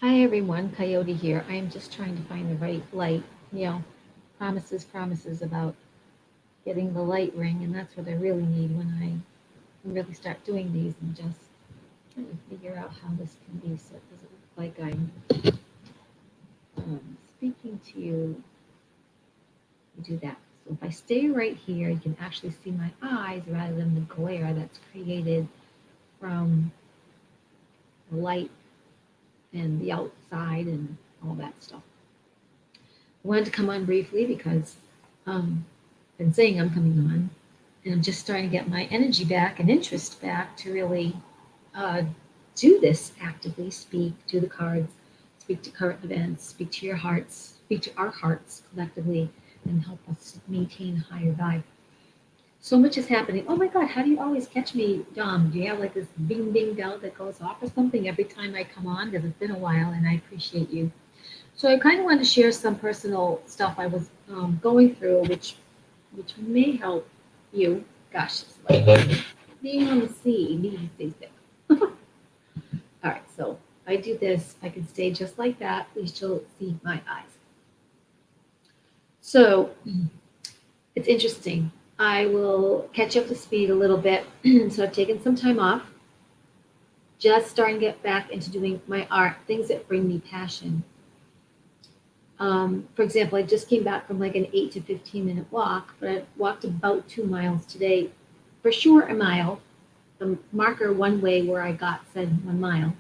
Hi everyone, Coyote here. I am just trying to find the right light. You know, promises about getting the light ring, and that's what I really need when I really start doing these and just trying to figure out how this can be so it doesn't look like I'm speaking to you. I do that. So if I stay right here, you can actually see my eyes rather than the glare that's created from the light and the outside and all that stuff. I wanted to come on briefly because um, I've been saying I'm coming on, and I'm just starting to get my energy back and interest back to really uh, do this actively. Speak, do the cards, speak to current events, speak to your hearts, speak to our hearts collectively, and help us maintain a higher vibe. So much is happening. Oh my God, how do you always catch me, Dom? Do you have like this bing bing bell that goes off or something every time I come on? Because it's been a while and I appreciate you. So I kind of wanted to share some personal stuff I was going through, which may help you. Gosh, it's like being on the sea needs these things. All right, so I do this. I can stay just like that. Please you'll see my eyes. So it's interesting. I will catch up to speed a little bit. So I've taken some time off, just starting to get back into doing my art, things that bring me passion. For example, I just came back from like an 8 to 15 minute walk, but I walked about 2 miles today. For sure, a mile. The marker one way where I got said 1 mile.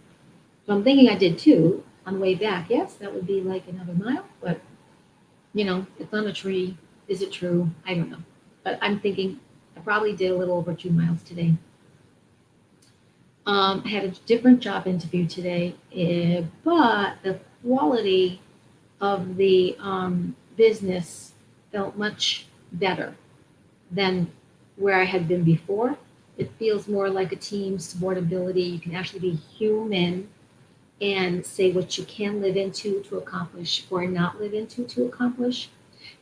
So I'm thinking I did two on the way back. Yes, that would be like another mile, but it's on a tree. Is it true? I don't know. But I'm thinking I probably did a little over 2 miles today. I had a different job interview today, but the quality of the business felt much better than where I had been before. It feels more like a team supportability. You can actually be human and say what you can live into to accomplish or not live into to accomplish.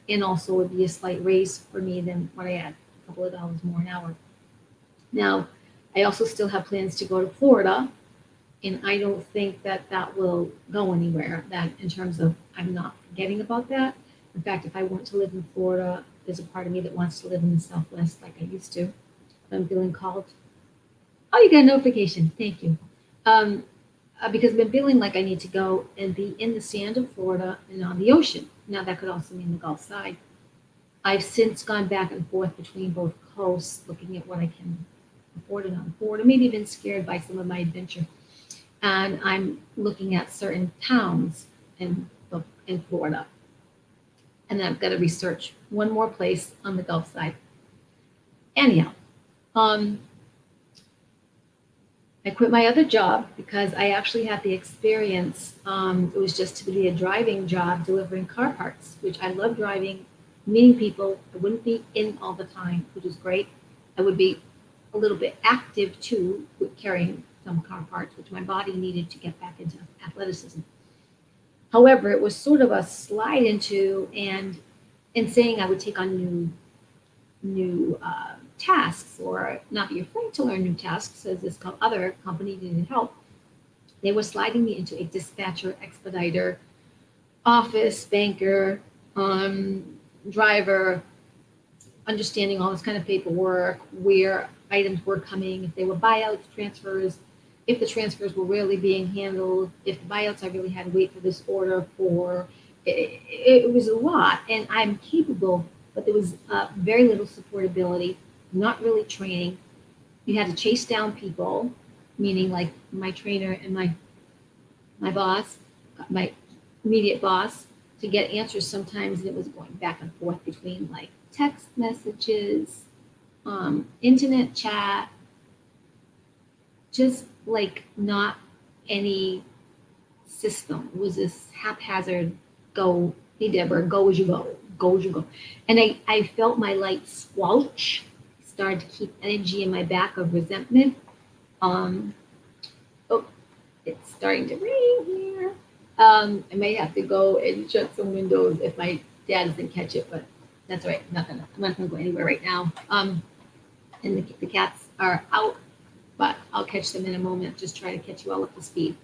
And also would be a slight raise for me than what I had, a couple of dollars more an hour. Now, I also still have plans to go to Florida, and I don't think that that will go anywhere. That in terms of I'm not forgetting about that. In fact, if I want to live in Florida, there's a part of me that wants to live in the Southwest like I used to. I'm feeling called. Oh, you got a notification. Thank you. Um, because I've been feeling like I need to go and be in the sand of Florida and on the ocean. Now, that could also mean the Gulf side. I've since gone back and forth between both coasts, looking at what I can afford and not afford, or maybe been scared by some of my adventure. And I'm looking at certain towns in in Florida, and then I've got to research one more place on the Gulf side. Anyhow, um, I quit my other job because I actually had the experience. It was just to be a driving job delivering car parts, which I love driving, meeting people. I wouldn't be in all the time, which is great. I would be a little bit active too with carrying some car parts, which my body needed to get back into athleticism. However, it was sort of a slide into and in saying I would take on new tasks or not be afraid to learn new tasks as this other company needed help. They were sliding me into a dispatcher, expediter, office, banker, um, driver, understanding all this kind of paperwork, where items were coming, if they were buyouts, transfers, if the transfers were really being handled, if the buyouts I really had to wait for this order for. It was a lot, and I'm capable, but there was very little supportability, not really training. You had to chase down people, meaning like my trainer and my boss, my immediate boss, to get answers sometimes, and it was going back and forth between like text messages, internet chat, just like not any system. It was this haphazard go, hey Deborah, go as you go, go as you go. And I felt my light squelch, started to keep energy in my back of resentment. Um, oh, it's starting to rain here. I may have to go and shut some windows if my dad doesn't catch it, but that's all right. I'm not gonna go anywhere right now. And the cats are out, but I'll catch them in a moment. Just try to catch you all up to speed.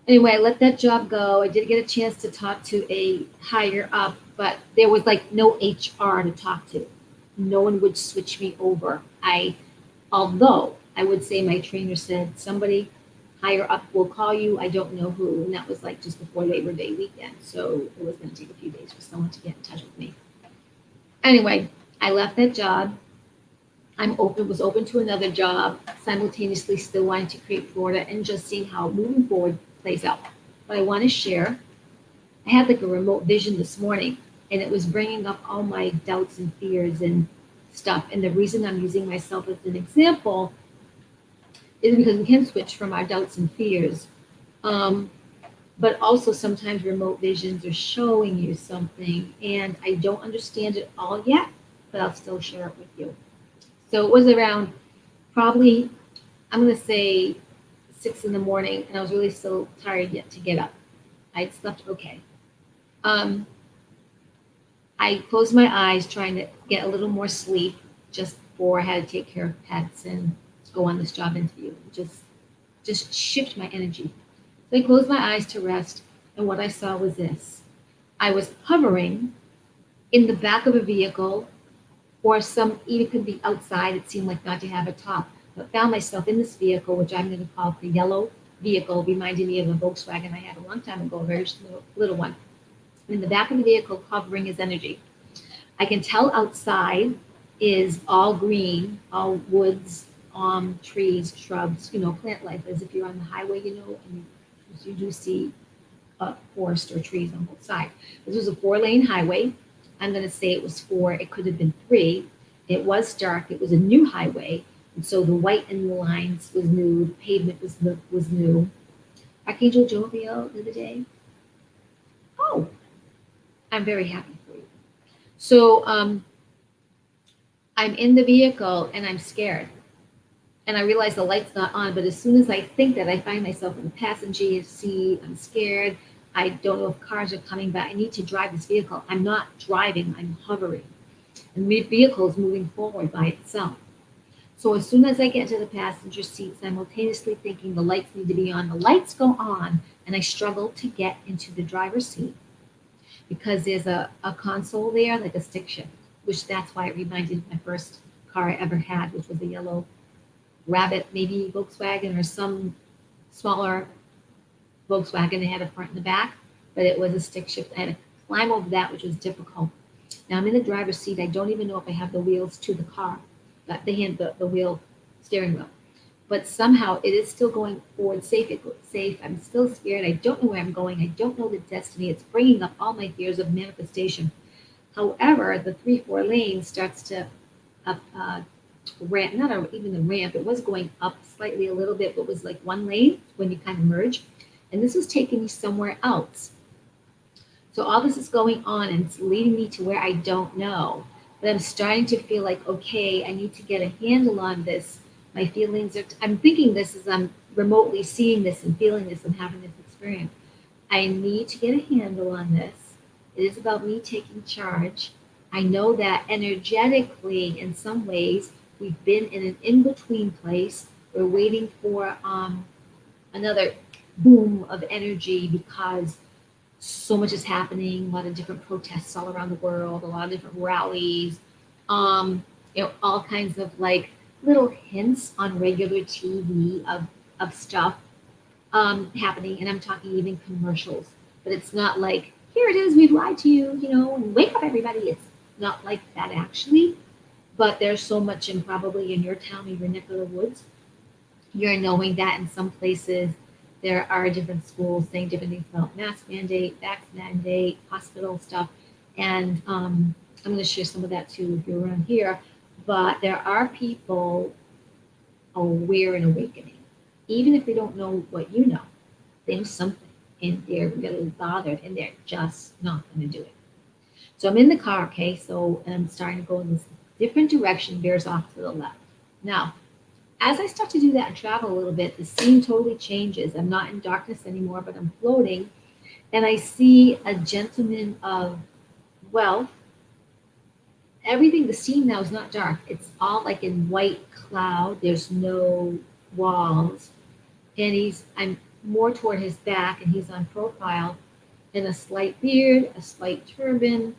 Anyway, I let that job go. I did get a chance to talk to a higher up, but there was like no HR to talk to. No one would switch me over. Although I would say my trainer said somebody higher up will call you. I don't know who, and that was like just before Labor Day weekend, so it was going to take a few days for someone to get in touch with me. Anyway, I left that job. Was open to another job, simultaneously still wanting to create Florida and just seeing how moving forward plays out. But I want to share, I had like a remote vision this morning, and it was bringing up all my doubts and fears and stuff. And the reason I'm using myself as an example is because we can switch from our doubts and fears. Um, but also sometimes remote visions are showing you something, and I don't understand it all yet, but I'll still share it with you. So it was around probably, I'm going to say 6 in the morning, and I was really still tired yet to get up. I'd slept okay. Um, I closed my eyes trying to get a little more sleep just before I had to take care of pets and go on this job interview. Just shift my energy. So I closed my eyes to rest, and what I saw was this. I was hovering in the back of a vehicle, or some even could be outside. It seemed like not to have a top, but found myself in this vehicle, which I'm going to call the yellow vehicle, reminding me of a Volkswagen I had a long time ago, a very little one. In the back of the vehicle, hovering is energy. I can tell outside is all green, all woods, trees, shrubs, plant life, as if you're on the highway, and you do see forest or trees on both sides. This was a 4-lane highway. I'm going to say it was four. It could have been three. It was dark. It was a new highway, and so the white in the lines was new. The pavement was new. Archangel Joviel the other day. Oh, I'm very happy for you. So I'm in the vehicle and I'm scared. And I realize the light's not on, but as soon as I think that, I find myself in the passenger seat. I'm scared. I don't know if cars are coming back. I need to drive this vehicle. I'm not driving, I'm hovering. And the vehicle is moving forward by itself. So as soon as I get to the passenger seat, simultaneously thinking the lights need to be on, the lights go on, and I struggle to get into the driver's seat because there's a console there, like a stick shift, which that's why it reminded my first car I ever had, which was a yellow Rabbit, maybe Volkswagen or some smaller Volkswagen. They had a front and a back, but it was a stick shift. I had to climb over that, which was difficult. Now I'm in the driver's seat. I don't even know if I have the wheels to the car, the wheel steering wheel. But somehow it is still going forward safe. Safe. I'm still scared. I don't know where I'm going. I don't know the destiny. It's bringing up all my fears of manifestation. However, the 3-4 lanes starts to ramp, not even the ramp, it was going up slightly a little bit, but was like one lane when you kind of merge. And this was taking me somewhere else. So all this is going on and it's leading me to where I don't know. But I'm starting to feel like, okay, I need to get a handle on this. My feelings are, I'm thinking this as I'm remotely seeing this and feeling this and having this experience. I need to get a handle on this. It is about me taking charge. I know that energetically, in some ways, we've been in an in between place. We're waiting for another boom of energy because so much is happening, a lot of different protests all around the world, a lot of different rallies, all kinds of like little hints on regular TV of stuff happening. And I'm talking even commercials, but it's not like, here it is, we've lied to you, and wake up everybody. It's not like that actually, but there's so much in probably in your town, in your neck of the woods. You're knowing that in some places there are different schools saying different things about mask mandate, vax mandate, hospital stuff. And I'm going to share some of that too if you're around here. But there are people aware and awakening. Even if they don't know what you know, they know something and they're really bothered and they're just not going to do it. So I'm in the car, okay? So and I'm starting to go in this different direction, bears off to the left. Now, as I start to do that and travel a little bit, the scene totally changes. I'm not in darkness anymore, but I'm floating. And I see a gentleman of wealth. Everything, the scene now is not dark. It's all like in white cloud. There's no walls. And more toward his back, and he's on profile, and a slight beard, a slight turban.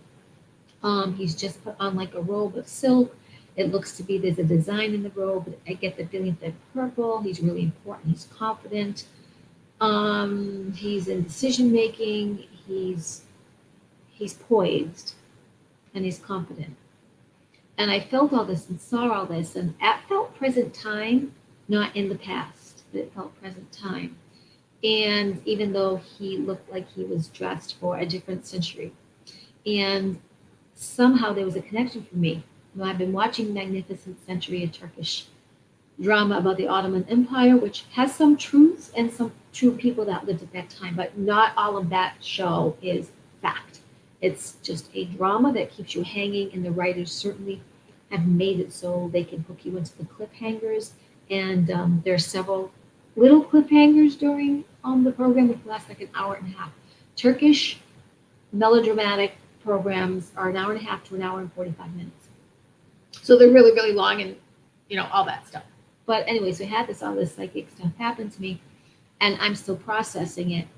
He's just put on like a robe of silk. It looks to be there's a design in the robe, but I get the feeling that purple. He's really important. He's confident. He's in decision making. He's poised and he's confident. And I felt all this and saw all this, and it felt present time, not in the past, but it felt present time. And even though he looked like he was dressed for a different century, and somehow there was a connection for me. You know, I've been watching Magnificent Century, a Turkish drama about the Ottoman Empire, which has some truths and some true people that lived at that time, but not all of that show is fact. It's just a drama that keeps you hanging, and the writers certainly have made it so they can hook you into the cliffhangers. And there are several little cliffhangers during the program, which lasts like an hour and a half. Turkish melodramatic programs are an hour and a half to an hour and 45 minutes. So they're really, really long and, all that stuff. But anyway, so I had all this psychic stuff happen to me, and I'm still processing it.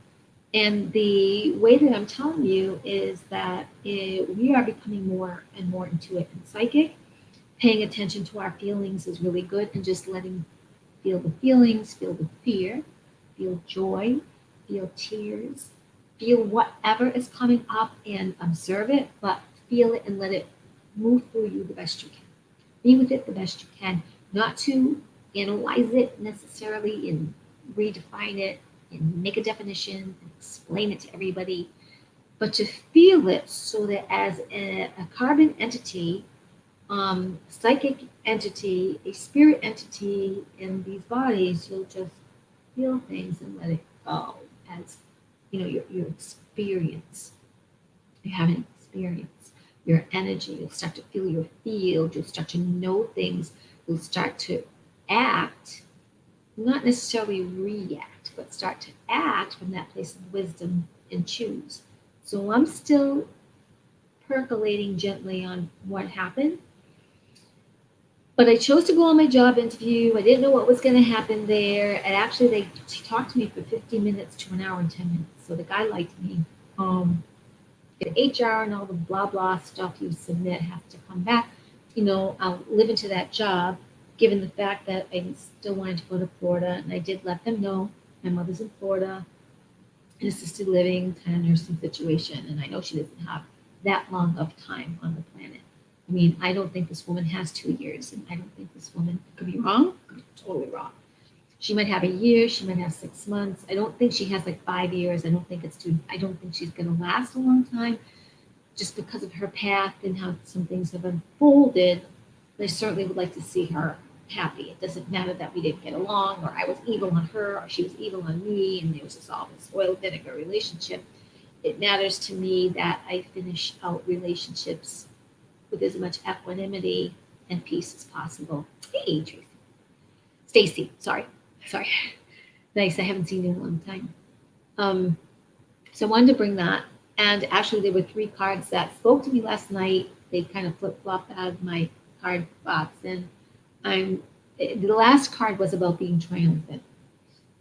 And the way that I'm telling you is that we are becoming more and more intuitive and psychic. Paying attention to our feelings is really good, and just feel the feelings, feel the fear, feel joy, feel tears, feel whatever is coming up and observe it, but feel it and let it move through you the best you can. Be with it the best you can, not to analyze it necessarily and redefine it and make a definition and explain it to everybody, but to feel it so that as a carbon entity, psychic entity, a spirit entity in these bodies, you'll just feel things and let it go as your experience. You have an experience, your energy. You'll start to feel your field. You'll start to know things. You'll start to act, not necessarily react, but start to act from that place of wisdom and choose. So I'm still percolating gently on what happened. But I chose to go on my job interview. I didn't know what was going to happen there. And actually, they talked to me for 15 minutes to an hour and 10 minutes. So the guy liked me. The HR and all the blah, blah stuff you submit has to come back. I'll live into that job, given the fact that I still wanted to go to Florida. And I did let them know my mother's in Florida, an assisted living kind of nursing situation. And I know she doesn't have that long of time on the planet. I mean, I don't think this woman has 2 years, and I don't think this woman could be wrong. I'm totally wrong. She might have a year. She might have 6 months. I don't think she has like 5 years. I don't think she's going to last a long time, just because of her path and how some things have unfolded. I certainly would like to see her happy. It doesn't matter that we didn't get along, or I was evil on her, or she was evil on me, and there was just all this oil vinegar relationship. It matters to me that I finish out relationships with as much equanimity and peace as possible. Hey, Tracy. Stacy, sorry. Nice, I haven't seen you in a long time. So I wanted to bring that. And actually, there were 3 cards that spoke to me last night. They kind of flip-flopped out of my card box. And the last card was about being triumphant.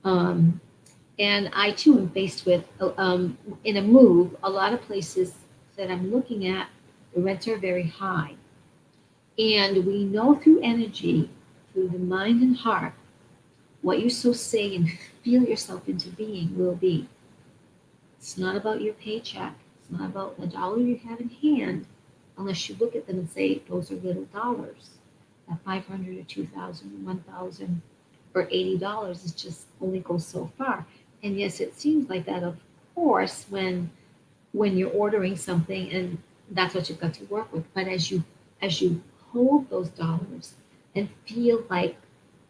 And I, too, am faced with, in a move, a lot of places that I'm looking at, the rents are very high. And we know through energy, through the mind and heart, what you so say and feel yourself into being will be. It's not about your paycheck. It's not about the dollar you have in hand, unless you look at them and say, those are little dollars. That 500 or 2,000, 1,000, or $80 is just only goes so far. And yes, it seems like that, of course, when you're ordering something, and that's what you've got to work with. But as you hold those dollars and feel like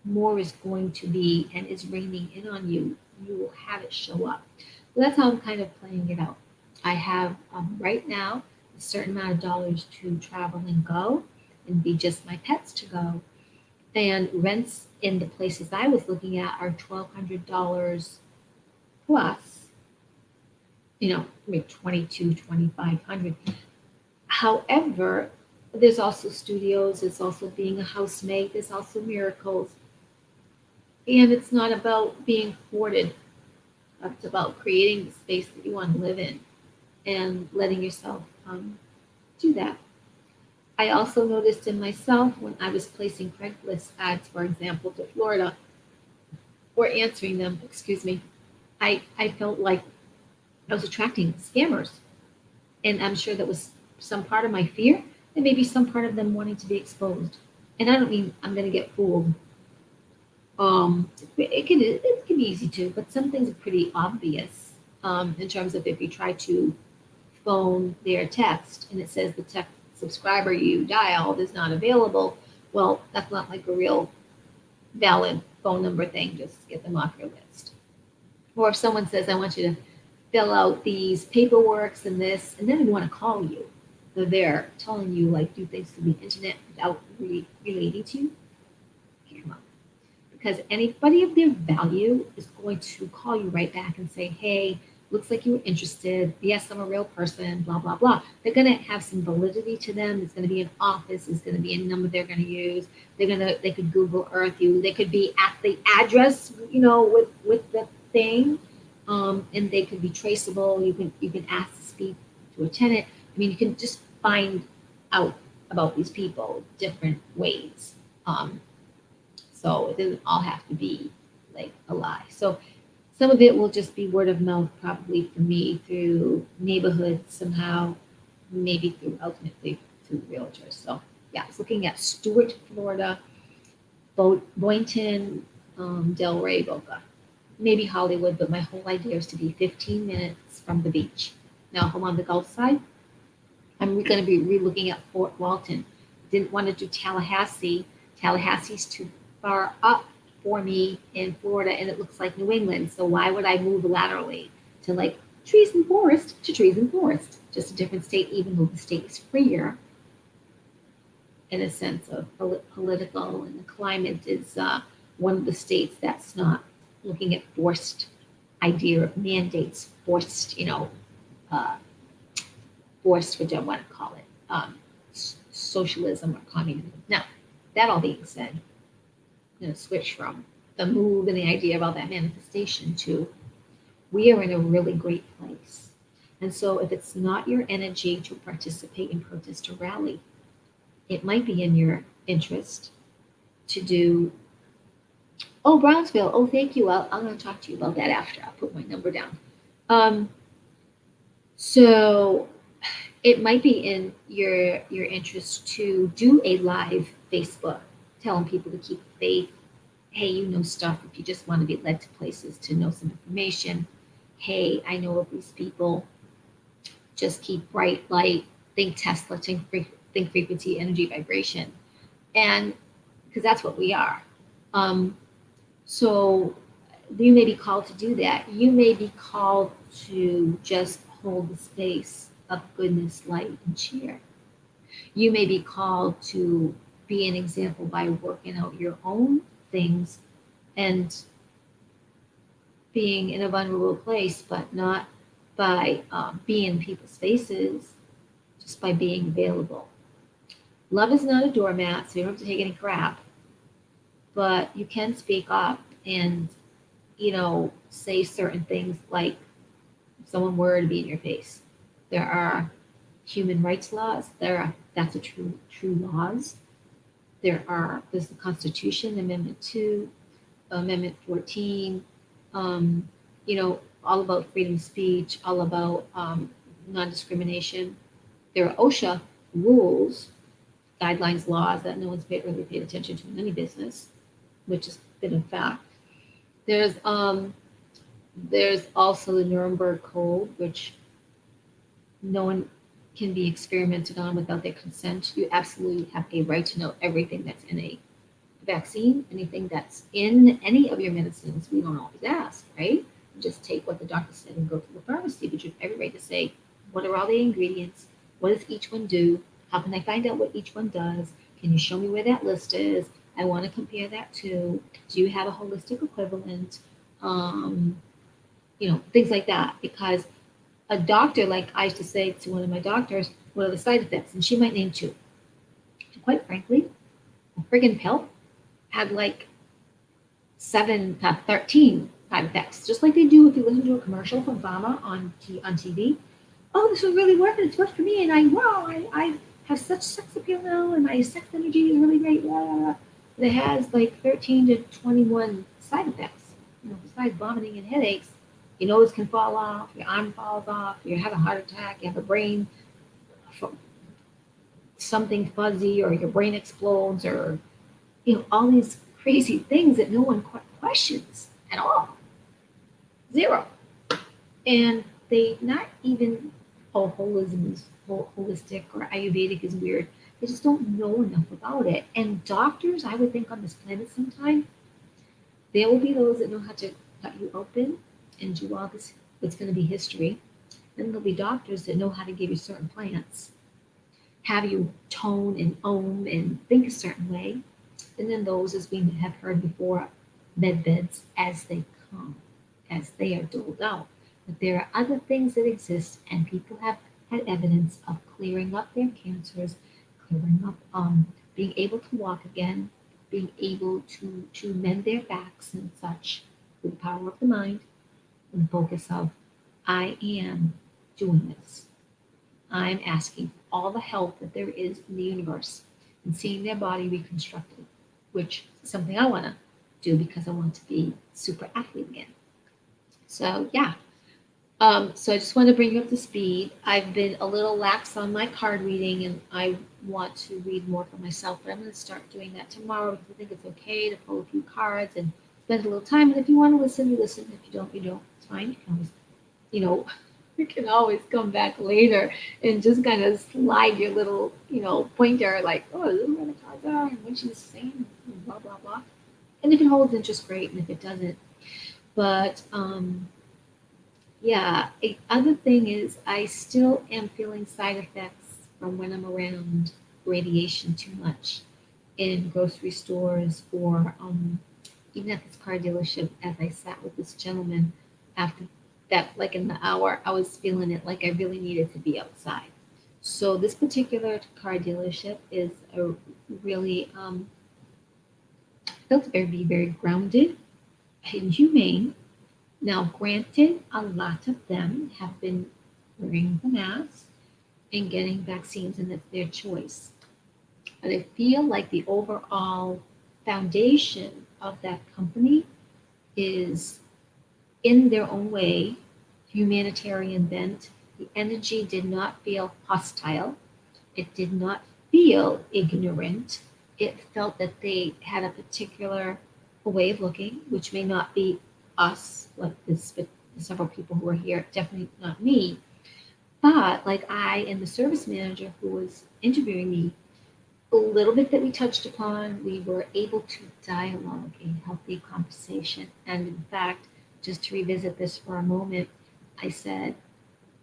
more is going to be and is raining in on you, you will have it show up. So that's how I'm kind of playing it out. I have right now a certain amount of dollars to travel and go and be just my pets to go. And rents in the places I was looking at are $1,200 plus, maybe 22, 2,500. However, there's also studios, there's also being a housemate, there's also miracles. And it's not about being hoarded. It's about creating the space that you want to live in and letting yourself do that. I also noticed in myself when I was placing Craigslist ads, for example, to Florida, or answering them, excuse me, I felt like I was attracting scammers. And I'm sure that was some part of my fear and maybe some part of them wanting to be exposed. And I don't mean I'm going to get fooled. It can be easy to, but some things are pretty obvious in terms of if you try to phone their text and it says the text subscriber you dialed is not available. Well, that's not like a real valid phone number thing. Just get them off your list. Or if someone says, I want you to fill out these paperworks and this, and then they want to call you. So they're telling you like do things through the internet without really relating to you. Come on. Because anybody of their value is going to call you right back and say, hey, looks like you were interested. Yes, I'm a real person, blah, blah, blah. They're going to have some validity to them. It's going to be an office. It's going to be a number they're going to use. They could Google Earth you. They could be at the address, with the thing. And they could be traceable. You can ask to speak to a tenant. I mean, you can just find out about these people different ways. So it doesn't all have to be like a lie. So some of it will just be word of mouth, probably for me through neighborhoods somehow, maybe ultimately through realtors. So yeah, I was looking at Stuart, Florida, Boynton, Delray, Boca, maybe Hollywood, but my whole idea is to be 15 minutes from the beach. Now, if I'm on the Gulf side, I'm going to be re-looking at Fort Walton. Didn't want to do Tallahassee. Tallahassee's too far up for me in Florida, and it looks like New England. So why would I move laterally to like trees and forest to trees and forest? Just a different state, even though the state is freer in a sense of political, and the climate is one of the states that's not looking at forced idea of mandates, uh, forced, which I want to call it, socialism or communism. Now, that all being said, I'm going to switch from the move and the idea about that manifestation to we are in a really great place. And so if it's not your energy to participate in protest or rally, it might be in your interest to do, oh, Brownsville, oh, thank you. I'm going to talk to you about that after. I'll put my number down. So it might be in your interest to do a live Facebook telling people to keep faith. Hey, you know stuff if you just want to be led to places to know some information. Hey, I know of these people. Just keep bright light, think Tesla, think frequency, energy, vibration. And because that's what we are. So you may be called to do that. You may be called to just hold the space of goodness, light, and cheer. You may be called to be an example by working out your own things and being in a vulnerable place, but not by being in people's faces, just by being available. Love is not a doormat, so you don't have to take any crap, but you can speak up and, say certain things like if someone were to be in your face. There are human rights laws. That's a true laws. There's the Constitution, Amendment 2, Amendment 14, all about freedom of speech, all about non-discrimination. There are OSHA rules, guidelines, laws that no one's really paid attention to in any business, which has been a fact. There's also the Nuremberg Code, which no one can be experimented on without their consent. You absolutely have a right to know everything that's in a vaccine, anything that's in any of your medicines. We don't always ask, right? You just take what the doctor said and go to the pharmacy, but you have every right to say, what are all the ingredients? What does each one do? How can I find out what each one does? Can you show me where that list is? I want to compare that to, do you have a holistic equivalent? Things like that. Because a doctor, like I used to say to one of my doctors, what are the side effects? And she might name 2. And quite frankly, a friggin' pill had like 13 side effects, just like they do if you listen to a commercial from pharma on TV. Oh, this is really working. It's worked for me, and I have such sex appeal now, and my sex energy is really great. Blah, blah, blah. But it has like 13 to 21 side effects. Besides vomiting and headaches, your nose can fall off, your arm falls off, you have a heart attack, you have a brain something fuzzy, or your brain explodes, or all these crazy things that no one questions at all. Zero. And they not even, oh, holism is holistic or Ayurvedic is weird. They just don't know enough about it. And doctors, I would think on this planet sometime, there will be those that know how to cut you open and do all this, what's going to be history. Then there'll be doctors that know how to give you certain plants, have you tone and ohm and think a certain way. And then those, as we have heard before, med beds as they come, as they are doled out. But there are other things that exist, and people have had evidence of clearing up their cancers, clearing up, being able to walk again, being able to mend their backs and such with the power of the mind and the focus of, I am doing this. I'm asking for all the help that there is in the universe and seeing their body reconstructed, which is something I want to do because I want to be super athlete again. So yeah. So I just want to bring you up to speed. I've been a little lax on my card reading, and I want to read more for myself. But I'm going to start doing that tomorrow because I think it's okay to pull a few cards and spend a little time. And if you want to listen, you listen. If you don't, you don't. It's fine. You can always, you know, you can always come back later and just kind of slide your little, pointer like, oh, this is where the cards are and what she's saying, blah blah blah. And if it holds interest, great. And if it doesn't, but yeah. Other thing is, I still am feeling side effects from when I'm around radiation too much in grocery stores or even at this car dealership. As I sat with this gentleman after that, like in the hour, I was feeling it like I really needed to be outside. So this particular car dealership is a really felt very very grounded and humane. Now, granted, a lot of them have been wearing the mask and getting vaccines, and it's their choice. But I feel like the overall foundation of that company is, in their own way, humanitarian bent. The energy did not feel hostile. It did not feel ignorant. It felt that they had a particular way of looking, which may not be us, like this, but several people who are here, definitely not me. But like I and the service manager who was interviewing me, a little bit that we touched upon, we were able to dialogue a healthy conversation. And in fact, just to revisit this for a moment, I said,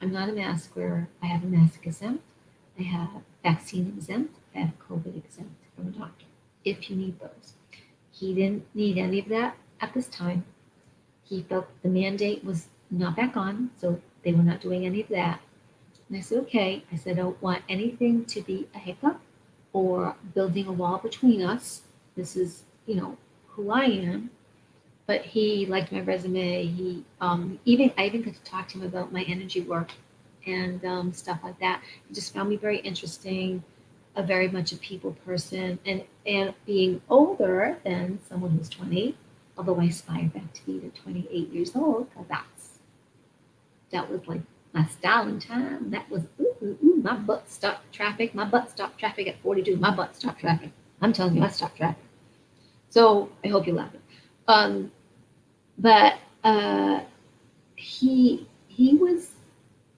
I'm not a mask wearer. I have a mask exempt. I have vaccine exempt. I have COVID exempt from a doctor, if you need those. He didn't need any of that at this time. He felt the mandate was not back on, so they were not doing any of that. And I said, okay. I said, I don't want anything to be a hiccup or building a wall between us. This is, who I am. But he liked my resume. He I even got to talk to him about my energy work and stuff like that. He just found me very interesting, a very much a people person, and being older than someone who's 20, although I aspire back to be the 28 years old, because that was like my styling time. That was my butt stopped traffic. My butt stopped traffic at 42. My butt stopped traffic. I'm telling you, I stopped traffic. So I hope you laugh. Um, but he was,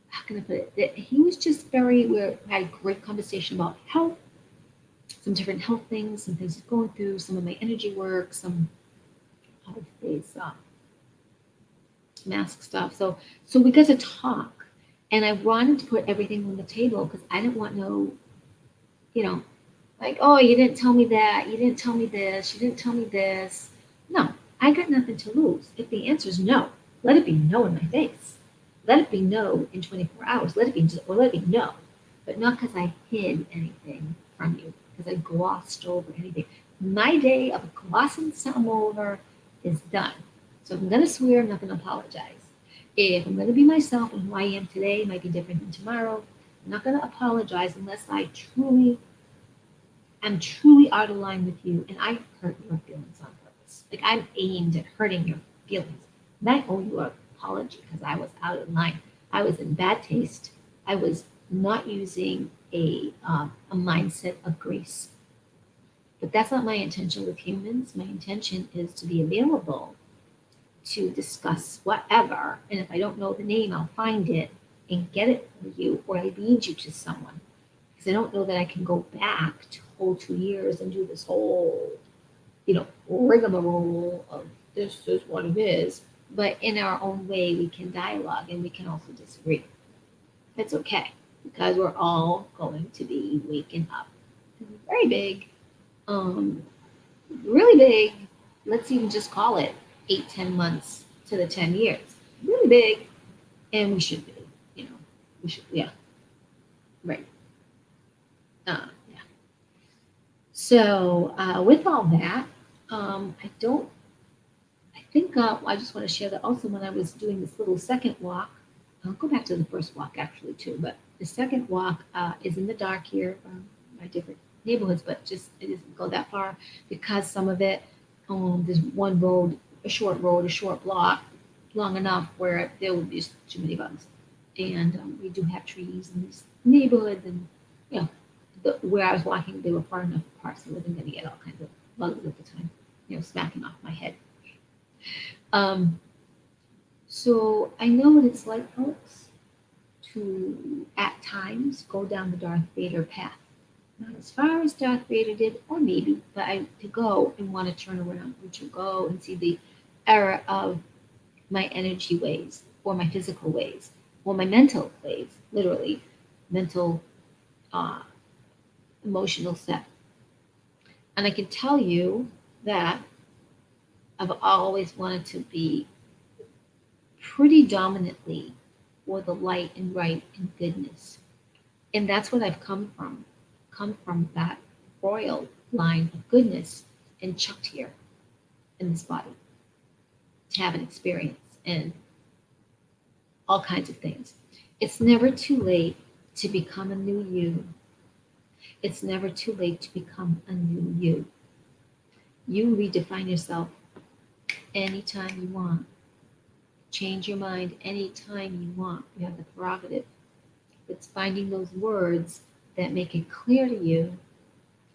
how can I put it? He was just very. We had a great conversation about health, some different health things, some things he's going through, some of my energy work, some of his mask stuff. So we got to talk, and I wanted to put everything on the table because I didn't want no, you know, like, oh, you didn't tell me that, you didn't tell me this, you didn't tell me this. No, I got nothing to lose. If the answer is no, let it be no in my face. Let it be no in 24 hours. Let it be no, but not because I hid anything from you, because I glossed over anything. My day of glossing something over is done. So if I'm going to swear, I'm not going to apologize. If I'm going to be myself and who I am today might be different than tomorrow, I'm not going to apologize unless I'm truly out of line with you and I hurt your feelings on purpose. Like I'm aimed at hurting your feelings. And I owe you an apology because I was out of line. I was in bad taste. I was not using a mindset of grace. But that's not my intention with humans. My intention is to be available to discuss whatever. And if I don't know the name, I'll find it and get it for you, or I lead you to someone. Because I don't know that I can go back to whole 2 years and do this whole, rigmarole of this is what it is. But in our own way, we can dialogue and we can also disagree. That's okay because we're all going to be waking up. Very big, um, really big. Let's even just call it 8, 10 months to the 10 years. Really big, and we should be. You know, we should. Yeah, right. Yeah. So with all that, I don't. I think I just want to share that also when I was doing this little second walk. I'll go back to the first walk actually too, but the second walk is in the dark here, by different neighborhoods, but just it doesn't go that far because some of it, there's one road, a short block, long enough where there would be just too many bugs. And we do have trees in this neighborhood, and you know, where I was walking, they were far enough apart, so I wasn't going to get all kinds of bugs at the time, smacking off my head. Um, so I know what it's like, folks, to at times go down the Darth Vader path. Not as far as Darth Vader did, or maybe, but to go and want to turn around, and to go and see the error of my energy ways, or my physical ways, or my mental ways, literally, mental, uh, emotional set. And I can tell you that I've always wanted to be pretty dominantly for the light and right and goodness. And that's what I've come from that royal line of goodness and chucked here in this body to have an experience and all kinds of things. It's never too late to become a new you. It's never too late to become a new you. You redefine yourself anytime you want. Change your mind anytime you want. You have the prerogative. It's finding those words that make it clear to you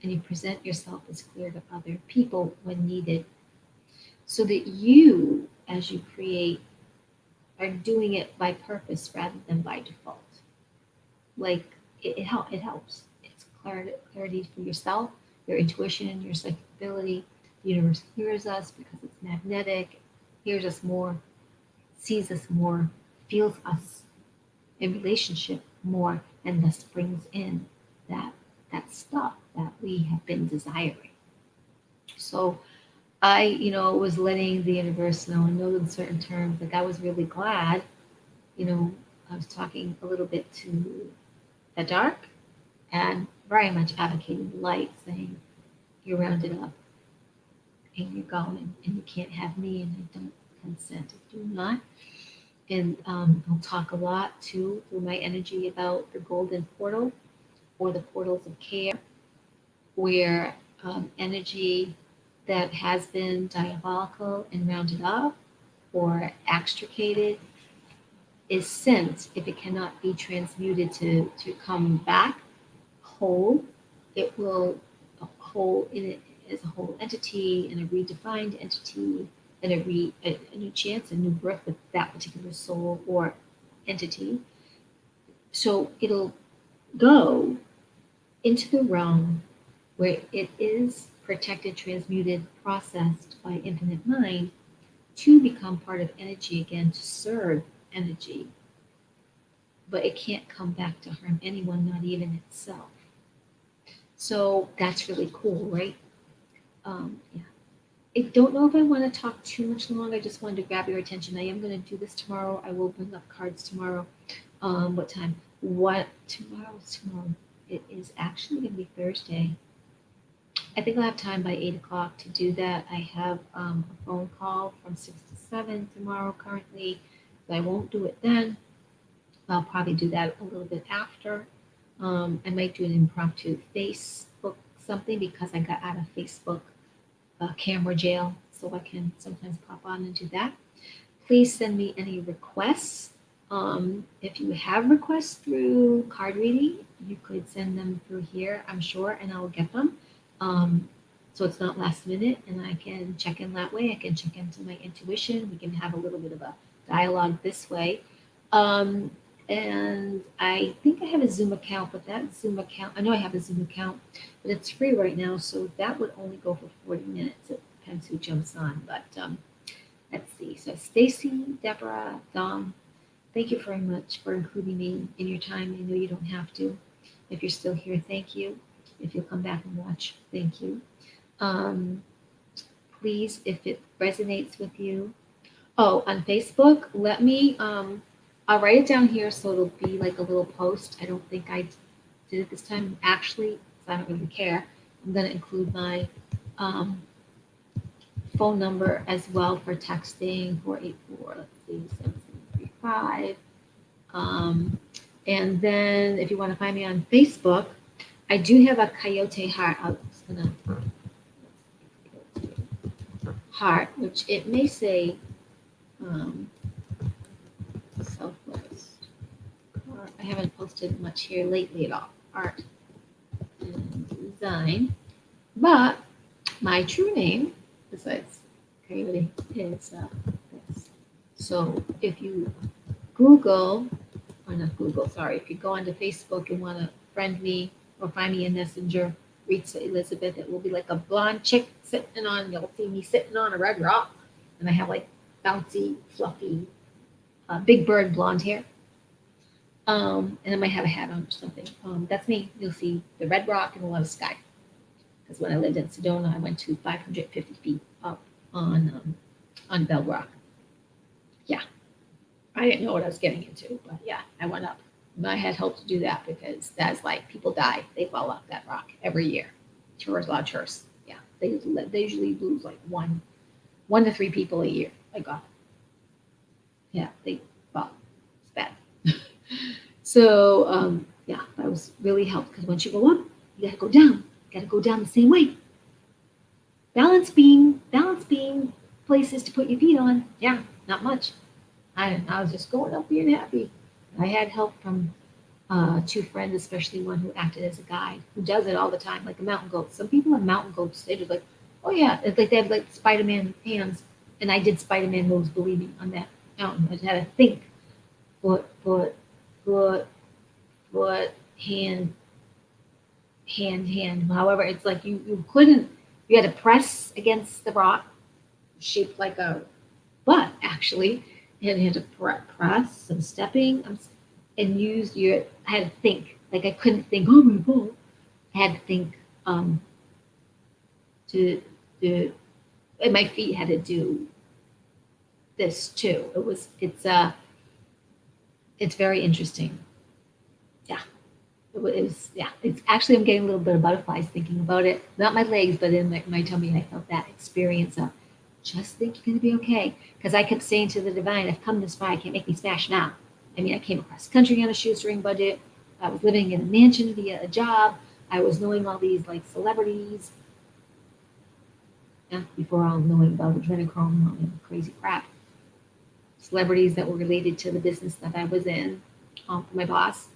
and you present yourself as clear to other people when needed so that you, as you create, are doing it by purpose rather than by default. Like it helps. It's clarity for yourself, your intuition, and your psychic ability. The universe hears us because it's magnetic, hears us more, sees us more, feels us in relationship more, and thus brings in that stuff that we have been desiring. So I, was letting the universe know and know in certain terms. Like I was really glad, I was talking a little bit to the dark and very much advocating the light, saying you're rounded up and you're going and you can't have me and I don't consent. I do not. And I'll talk a lot too through my energy about the golden portal or the portals of care, where energy that has been diabolical and rounded up or extricated is sent if it cannot be transmuted to come back whole. It will whole in it as a whole entity and a redefined entity and a new chance, a new birth with that particular soul or entity. So it'll go into the realm where it is protected, transmuted, processed by infinite mind to become part of energy again, to serve energy. But it can't come back to harm anyone, not even itself. So that's really cool, right? Yeah. I don't know if I want to talk too much longer. I just wanted to grab your attention. I am going to do this tomorrow. I will bring up cards tomorrow. What time? What tomorrow's tomorrow? It is actually going to be Thursday I think I'll have time by 8 o'clock to do that. I have a phone call from 6 to 7 tomorrow currently, so I won't do it then. I'll probably do that a little bit after. I might do an impromptu Facebook something because I got out of Facebook camera jail, so I can sometimes pop on and do that. Please send me any requests. If you have requests through card reading, you could send them through here, I'm sure, and I'll get them. Um, so it's not last minute, and I can check in that way. I can check into my intuition. We can have a little bit of a dialogue this way. Um, and I think I have a Zoom account, but that Zoom account, I know I have a Zoom account, but it's free right now, so that would only go for 40 minutes. It depends who jumps on, but let's see. So Stacy, Deborah, Dom, thank you very much for including me in your time. I know you don't have to. If you're still here, thank you. If you'll come back and watch, thank you. Um, Please, if it resonates with you. Oh, on Facebook, let me, I'll write it down here so it'll be like a little post. I don't think I did it this time. Actually, I don't really care. I'm going to include my um, phone number as well for texting 484, let's see, 7735. And then if you want to find me on Facebook, I do have a coyote heart. I'm just gonna heart, which it may say um, Southwest. I haven't posted much here lately at all. Art and design, but my true name, besides coyote, is this. So if you Google, or not Google, sorry, if you go onto Facebook and want to friend me or find me in Messenger, Rita Elizabeth, it will be like a blonde chick sitting on, you'll see me sitting on a red rock. And I have like bouncy, fluffy, big bird blonde hair. And I might have a hat on or something. That's me. You'll see the red rock and a lot of sky. Because when I lived in Sedona, I went to 550 feet up on Bell Rock. Yeah, I didn't know what I was getting into, but yeah, I went up. And I had hoped to do that because that's like people die. They fall off that rock every year. Tourists, a lot of tourists. Yeah, they usually lose like one to three people a year. Like God, yeah, they well, it's bad. So yeah, I was really helped because once you go up, you got to go down. You got to go down the same way. Balance being places to put your feet on. Yeah, not much. I was just going up being happy. I had help from two friends, especially one who acted as a guide, who does it all the time, like a mountain goat. Some people are mountain goats. They just like, oh yeah, it's like they have like Spider-Man hands, and I did Spider-Man moves, believe me, on that mountain. I just had to think, foot, foot, hand, hand. However, it's like you couldn't. You had to press against the rock, shaped like a butt, actually. And you had to press some stepping and use your. I had to think. Like I couldn't think. Oh my god! I had to think to do. And my feet had to do this too. It's very interesting. Yeah. It was, yeah, it's actually, I'm getting a little bit of butterflies thinking about it. Not my legs, but in my tummy, I felt that experience of just think you're going to be okay. Because I kept saying to the divine, I've come this far, I can't make me smash now. I mean, I came across country on a shoestring budget. I was living in a mansion via a job. I was knowing all these like celebrities. Yeah, before all knowing about adrenochrome and crazy crap. Celebrities that were related to the business that I was in, my boss.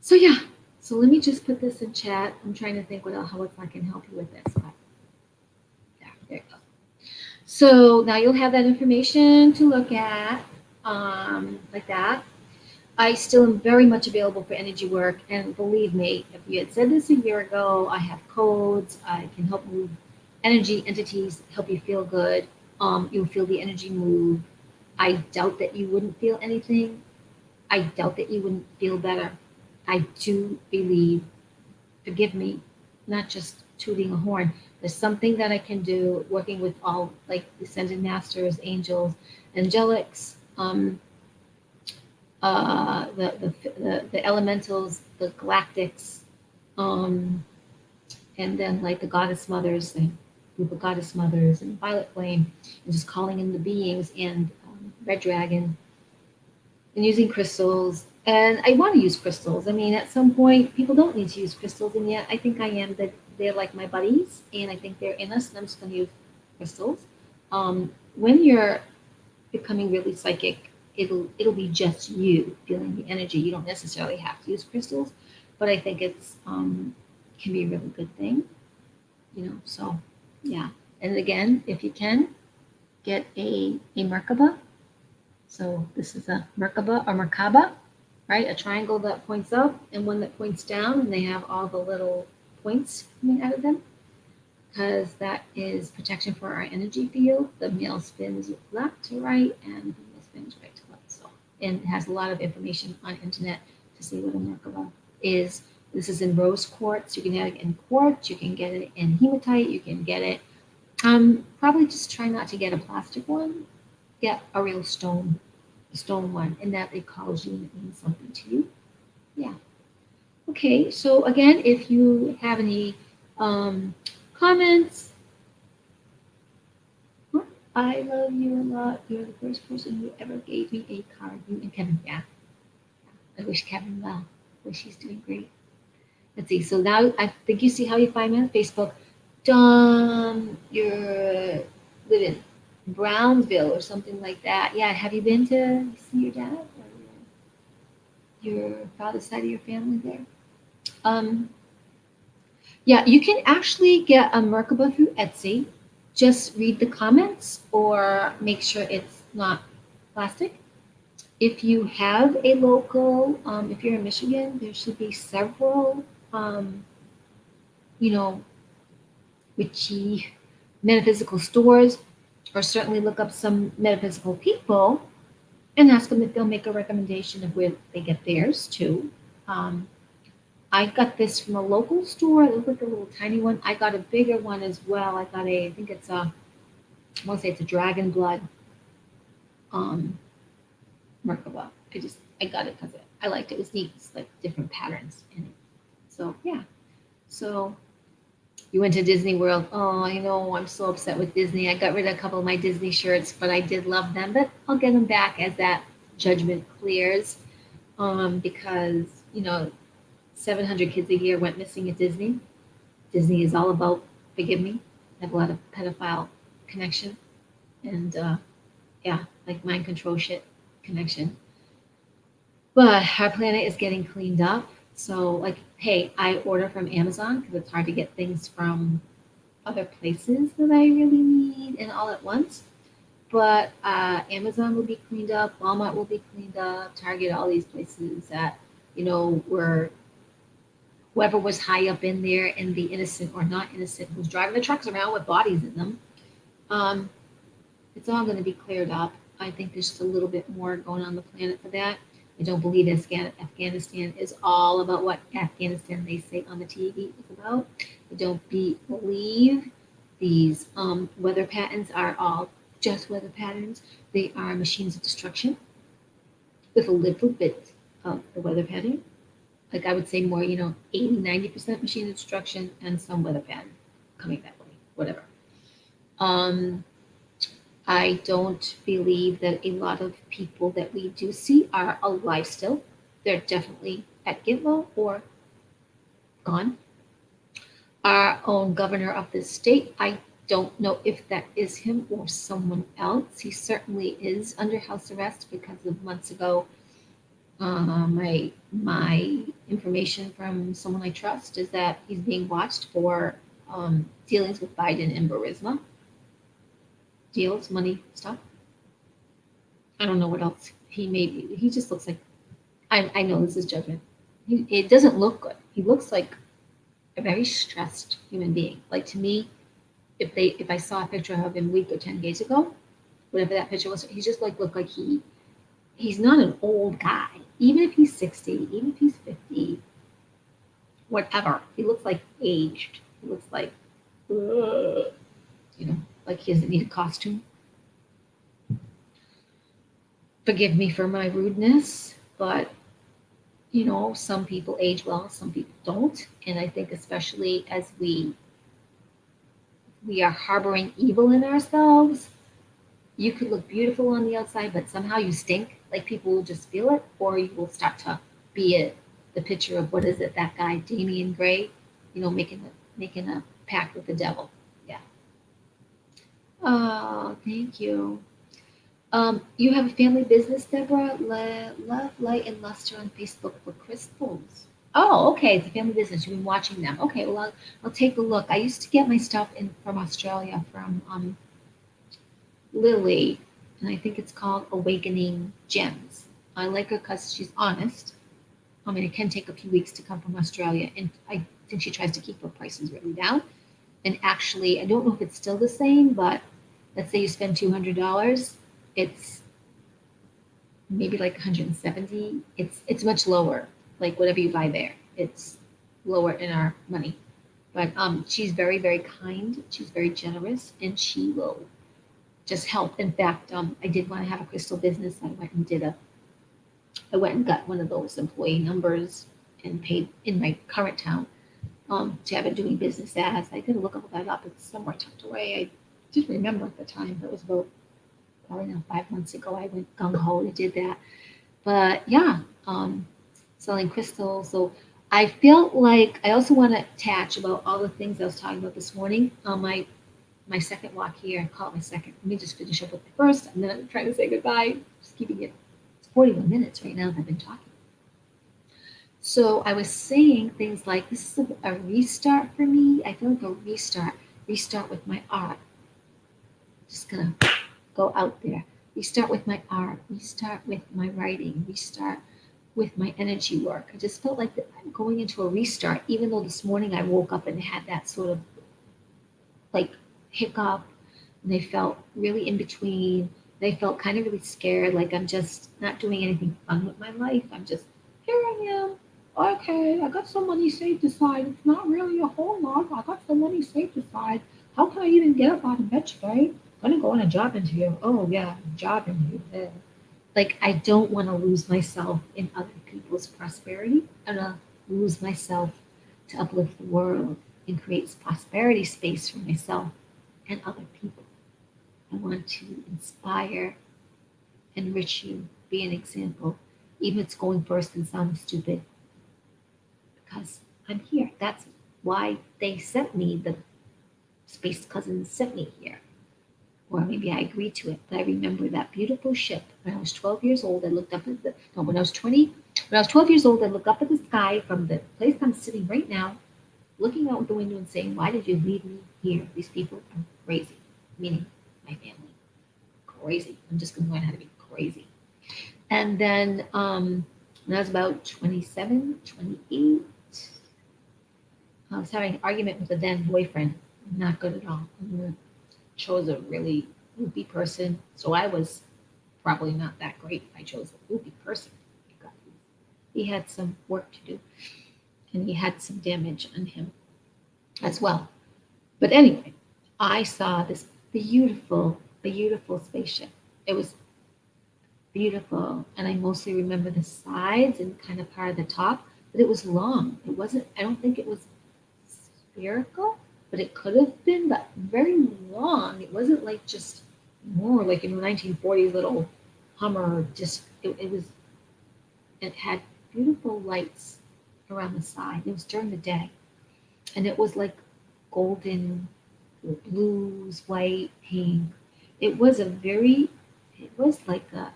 So yeah, so let me just put this in chat. I'm trying to think how else I can help you with this. But yeah, there you go. So now you'll have that information to look at, like that. I still am very much available for energy work, and believe me, if you had said this a year ago, I have codes. I can help move energy entities, help you feel good. You'll feel the energy move. I doubt that you wouldn't feel anything. I doubt that you wouldn't feel better. I do believe, forgive me, not just tooting a horn. There's something that I can do working with all like ascended masters, angels, angelics, the elementals, the galactics, um, and then like the goddess mothers, the group of goddess mothers and violet flame, and just calling in the beings and red dragon and using crystals. And I want to use crystals. I mean, at some point, people don't need to use crystals, and yet I think I am that they're like my buddies, and I think they're in us, and I'm just going to use crystals. When you're becoming really psychic, it'll be just you feeling the energy. You don't necessarily have to use crystals, but I think it's can be a really good thing, you know. So yeah, and again, if you can get a Merkaba. So this is a Merkaba or Merkaba, right? A triangle that points up and one that points down, and they have all the little points coming out of them because that is protection for our energy field. The male spins left to right and the female spins right to left. So, and it has a lot of information on internet to see what a Merkaba is. This is in rose quartz. You can get it in quartz. You can get it in hematite. You can get it. Probably just try not to get a plastic one. Get a real stone one, and that it calls you and it means something to you. Yeah. Okay. So again, if you have any comments, I love you a lot. You're the first person who ever gave me a card. You and Kevin. Yeah. I wish Kevin well. Wish he's doing great. Let's see. So now I think you see how you find me on Facebook. You're living in Brownsville or something like that. Yeah. Have you been to see your dad or your father's side of your family there? Um, yeah, you can actually get a Merkaba through Etsy. Just read the comments or make sure it's not plastic. If you have a local, if you're in Michigan, there should be several, um, you know, witchy metaphysical stores, or certainly look up some metaphysical people and ask them if they'll make a recommendation of where they get theirs too. Um, I got this from a local store. It looked like a little tiny one. I got a bigger one as well. I got a, I think it's a, I want to say it's a dragon blood um, Merkaba. I got it because I liked it. It was neat. It's like different patterns in it. So yeah. So you went to Disney World. Oh, I know. I'm so upset with Disney. I got rid of a couple of my Disney shirts, but I did love them. But I'll get them back as that judgment clears. Because 700 kids a year went missing at Disney. Disney is all about, forgive me, I have a lot of pedophile connection and yeah, like mind control shit connection. But our planet is getting cleaned up. So like, hey, I order from Amazon because it's hard to get things from other places that I really need and all at once. But Amazon will be cleaned up, Walmart will be cleaned up, Target, all these places that were whoever was high up in there and the innocent or not innocent who's driving the trucks around with bodies in them. Um, it's all going to be cleared up. I think there's just a little bit more going on the planet for that. I don't believe Afghanistan is all about what Afghanistan they say on the TV is about. I don't believe these weather patterns are all just weather patterns. They are machines of destruction with a little bit of the weather pattern. Like I would say more, 80, 90% machine instruction and some weather pattern coming that way, whatever. Um, I don't believe that a lot of people that we do see are alive still. They're definitely at Gitmo or gone. Our own governor of this state, I don't know if that is him or someone else. He certainly is under house arrest because of months ago my information from someone I trust is that he's being watched for dealings with Biden and Burisma, deals, money, stuff. I don't know what else he may be. He just looks like I know this is judgment. It doesn't look good. He looks like a very stressed human being. Like to me, if I saw a picture of him a week or 10 days ago, whatever that picture was, he just looked like he's not an old guy. Even if he's 60, even if he's 50, whatever. He looks like aged. He looks like, like he doesn't need a costume. Forgive me for my rudeness, but some people age well, some people don't. And I think especially as we are harboring evil in ourselves, you could look beautiful on the outside, but somehow you stink. Like people will just feel it, or you will start to be the picture of what is it, that guy, Damian Gray, making a pact with the devil. Yeah. Oh, thank you. You have a family business, Deborah? Love, Light, and Luster on Facebook for crystals. Oh, okay. It's a family business. You've been watching them. Okay, well, I'll take a look. I used to get my stuff in from Australia from Lily, and I think it's called Awakening Gems. I like her because she's honest. I mean, it can take a few weeks to come from Australia, and I think she tries to keep her prices really down. And actually, I don't know if it's still the same, but let's say you spend $200, it's maybe like 170. It's much lower. Like whatever you buy there, it's lower in our money. But she's very very kind. She's very generous, and she will just help. In fact, I did want to have a crystal business. I went and got one of those employee numbers and paid in my current town to have it doing business as. I did look all that up. It's somewhere tucked away. I didn't remember at the time. That was about probably now 5 months ago. I went gung ho and did that. But yeah, um, selling crystals. So I felt like I also want to attach about all the things I was talking about this morning on my second walk here. I call it my second. Let me just finish up with the first, and then I'm trying to say goodbye. Just keeping it. It's 41 minutes right now that I've been talking. So I was saying things like this is a restart for me. I feel like a restart with my art. Just gonna go out there. Restart with my art. Restart with my writing. Restart with my energy work. I just felt like I'm going into a restart, even though this morning I woke up and had that sort of like hiccup, and they felt really in between. They felt kind of really scared, like I'm just not doing anything fun with my life. I'm just here I am. Okay, I got some money saved aside. It's not really a whole lot. I got some money saved aside. How can I even get up out of bed today? I'm gonna go on a job interview. Oh yeah, job interview. Yeah. Like I don't want to lose myself in other people's prosperity. I want to lose myself to uplift the world and create prosperity space for myself and other people. I want to inspire, enrich you, be an example, even if it's going first and sounding stupid, because I'm here. That's why they sent me, the space cousins sent me here. Or maybe I agreed to it, but I remember that beautiful ship. When I was 12 years old, I looked up at the, no, when I was 12 years old, I looked up at the sky from the place I'm sitting right now, looking out the window and saying, why did you leave me here? These people are crazy, meaning my family. Crazy. I'm just going to learn how to be crazy. And then when I was about 27, 28, I was having an argument with a then boyfriend. Not good at all. I chose a really loopy person. So I was probably not that great if I chose a loopy person. Because he had some work to do and he had some damage on him as well. But anyway, I saw this beautiful, beautiful spaceship. It was beautiful, and I mostly remember the sides and kind of part of the top, but it was long. It wasn't, I don't think it was spherical, but it could have been, but very long. It wasn't like just more like in the 1940s little Hummer, just, it was, it had beautiful lights around the side. It was during the day, and it was like golden, blues, white, pink. It was a very, it was like a,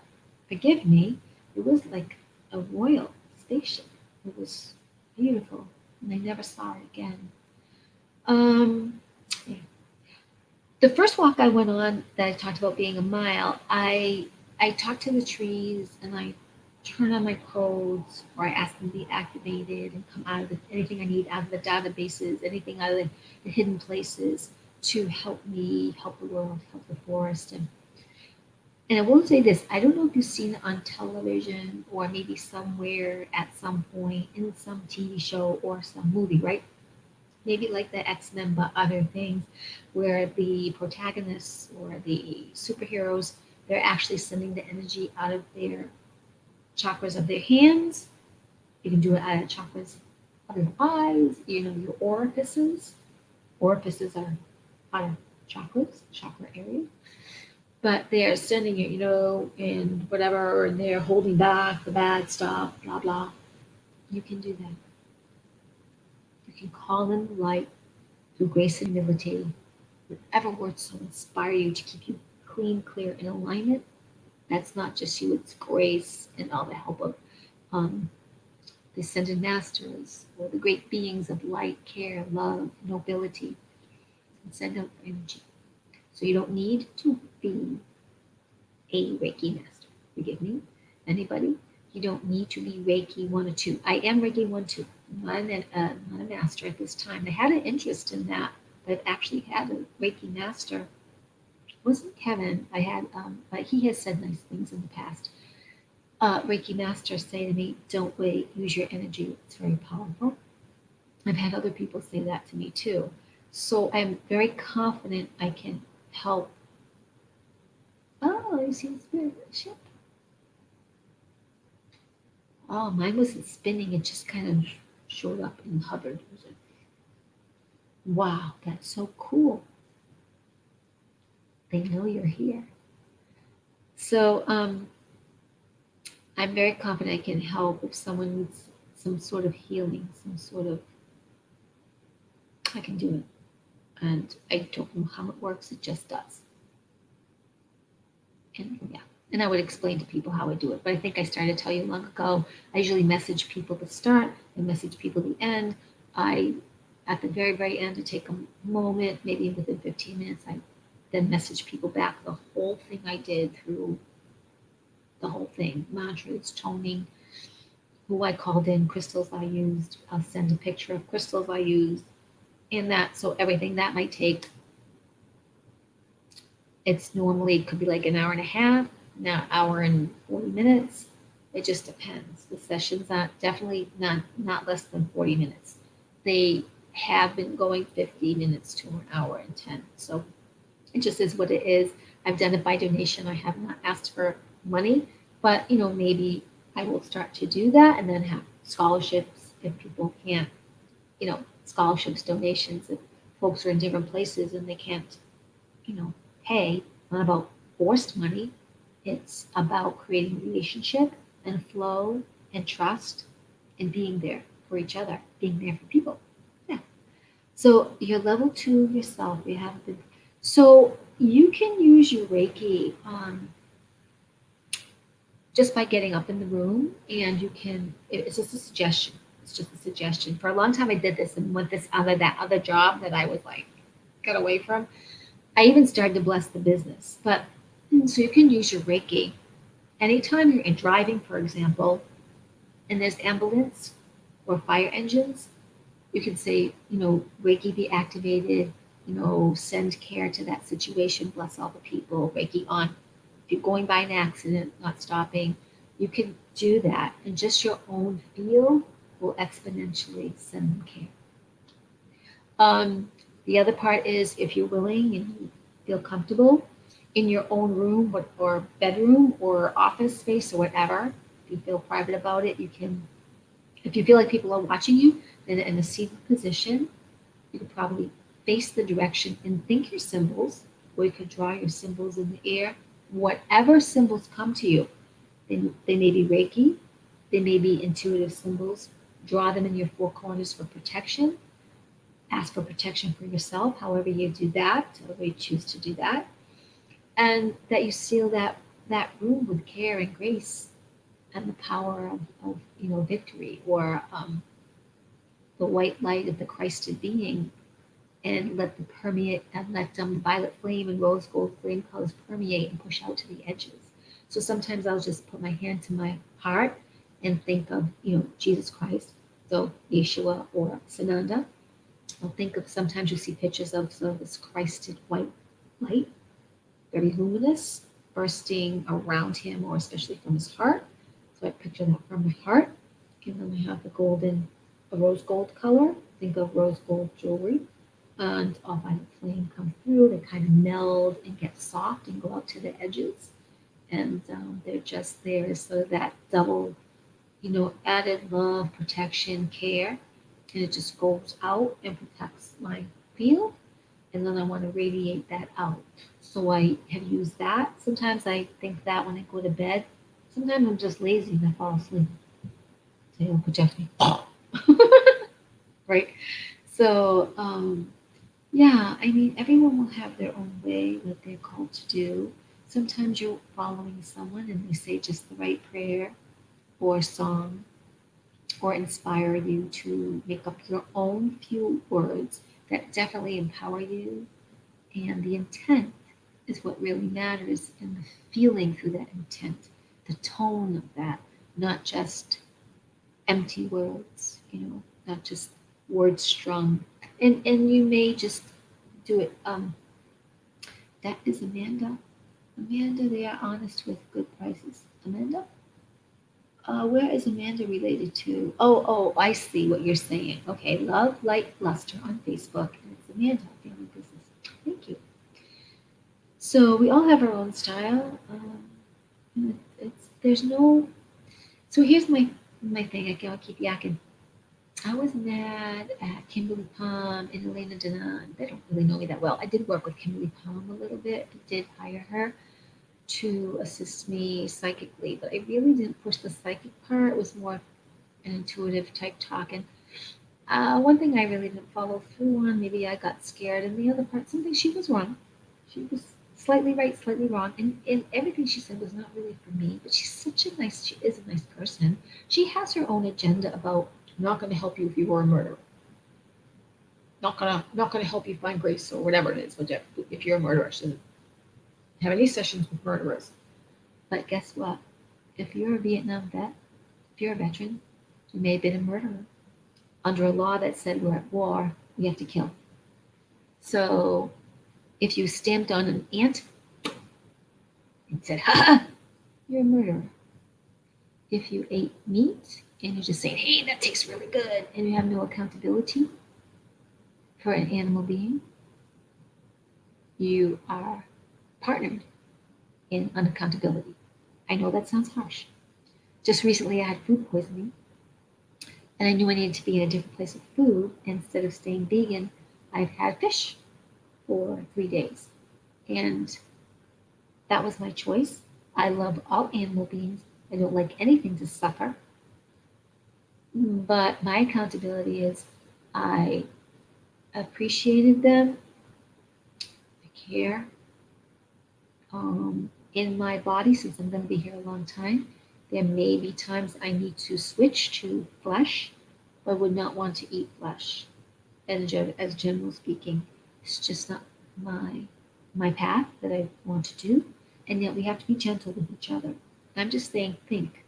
forgive me, it was like a royal station. It was beautiful, and I never saw it again. Um, yeah. The first walk I went on that I talked about being a mile, I talked to the trees and I turn on my codes, or I ask them to be activated and come out of anything I need out of the databases, anything out of the hidden places to help me, help the world, help the forest. And I will say this, I don't know if you've seen it on television or maybe somewhere at some point in some TV show or some movie, right? Maybe like the X-Men, but other things where the protagonists or the superheroes, they're actually sending the energy out of their chakras of their hands You can do it at chakras of your eyes, your orifices. Orifices are out of chakras, chakra area. But they are sending it, and whatever, and they're holding back the bad stuff, blah, blah. You can do that. You can call in light through grace and humility, whatever words will inspire you to keep you clean, clear, in alignment. That's not just you, it's grace and all the help of um, the ascended masters or the great beings of light, care, love, nobility, and send out energy. So you don't need to be a Reiki master. Forgive me, anybody. You don't need to be Reiki 1 or 2. I am Reiki 1, 2. Not a master at this time. I had an interest in that, but I've actually had a Reiki master. It wasn't Kevin. But he has said nice things in the past. Reiki masters say to me, "Don't wait. Use your energy. It's very powerful." I've had other people say that to me too. So I'm very confident I can help. Oh, I see the spirit ship. Oh, mine wasn't spinning. It just kind of showed up and hovered. Wow, that's so cool. They know you're here. So I'm very confident I can help if someone needs some sort of healing, I can do it. And I don't know how it works, it just does. And yeah, and I would explain to people how I do it. But I think I started to tell you long ago. I usually message people at the start and message people at the end. At the very, very end, I take a moment, maybe within 15 minutes, I then message people back the whole thing I did through the whole thing, mantras, toning, who I called in, crystals I used. I'll send a picture of crystals I used in that. So everything that might take, it's normally, it could be like an hour and a half, now hour and 40 minutes. It just depends. The sessions are definitely not less than 40 minutes. They have been going 50 minutes to an hour and 10. So it just is what it is. I've done it by donation. I have not asked for money, but maybe I will start to do that and then have scholarships if people can't, scholarships, donations, if folks are in different places and they can't, pay. Not about forced money. It's about creating relationship and flow and trust and being there for each other, being there for people. Yeah. So you're level 2 yourself. You haven't been. So you can use your Reiki just by getting up in the room, and you can. It's just a suggestion. It's just a suggestion. For a long time, I did this and went that other job that I was like got away from. I even started to bless the business. But so you can use your Reiki anytime you're in driving, for example, and there's ambulance or fire engines. You can say, Reiki be activated, send care to that situation, bless all the people, Reiki on. If you're going by an accident, not stopping, you can do that. And just your own feel will exponentially send them care. The other part is if you're willing and you feel comfortable in your own room or bedroom or office space or whatever, if you feel private about it, you can, if you feel like people are watching you, then in a seated position, you could probably face the direction and think your symbols, or you could draw your symbols in the air. Whatever symbols come to you, they may be Reiki, they may be intuitive symbols. Draw them in your four corners for protection. Ask for protection for yourself, however you do that, however you choose to do that. And that you seal that room with care and grace and the power of victory, or the white light of the Christed being, and let them permeate, and let violet flame and rose gold flame colors permeate and push out to the edges. So sometimes I'll just put my hand to my heart and think of Jesus Christ, so Yeshua or Sananda. I'll think of, sometimes you see pictures of this Christed white light, very luminous, bursting around him, or especially from his heart. So I picture that from my heart. And then I have a rose gold color. Think of rose gold jewelry. And all violet flame come through. They kind of meld and get soft and go out to the edges. And they're just there, so that double added love, protection, care, and it just goes out and protects my field, and then I want to radiate that out. So I have used that. Sometimes I think that when I go to bed. Sometimes I'm just lazy and I fall asleep. So it will protect me. Right? So, yeah, I mean, everyone will have their own way, what they're called to do. Sometimes you're following someone and they say just the right prayer or song or inspire you to make up your own few words that definitely empower you. And the intent is what really matters, and the feeling through that intent, the tone of that, not just empty words, not just words strung. And you may just do it. That is Amanda. Amanda, they are honest with good prices. Amanda? Where is Amanda related to? Oh, I see what you're saying. Okay, Love Light Luster on Facebook, and it's Amanda, Family Business. Thank you. So we all have our own style. And it's there's no. So here's my thing. I'll keep yakking. I was mad at Kimberly Palm and Elena Denon. They don't really know me that well. I did work with Kimberly Palm a little bit. I did hire her to assist me psychically, but I really didn't push the psychic part. It was more an intuitive type talk. And one thing I really didn't follow through on, maybe I got scared, and the other part, something she was wrong. She was slightly right, slightly wrong, and everything she said was not really for me. But she is a nice person. She has her own agenda about not going to help you if you were a murderer. Not gonna help you find grace or whatever it is. If you're a murderer, she doesn't have any sessions with murderers. But guess what? If you're a Vietnam vet, if you're a veteran, you may have been a murderer under a law that said we're at war, we have to kill. So if you stamped on an ant and said, ha ha, you're a murderer. If you ate meat and you're just saying, hey, that tastes really good, and you have no accountability for an animal being, you are partnered in unaccountability. I know that sounds harsh. Just recently, I had food poisoning, and I knew I needed to be in a different place with food. Instead of staying vegan, I've had fish for 3 days. And that was my choice. I love all animal beings. I don't like anything to suffer. But my accountability is I appreciated them, I care. In my body, since I'm going to be here a long time, there may be times I need to switch to flesh. I would not want to eat flesh. As general speaking, it's just not my path that I want to do. And yet we have to be gentle with each other. I'm just saying, think.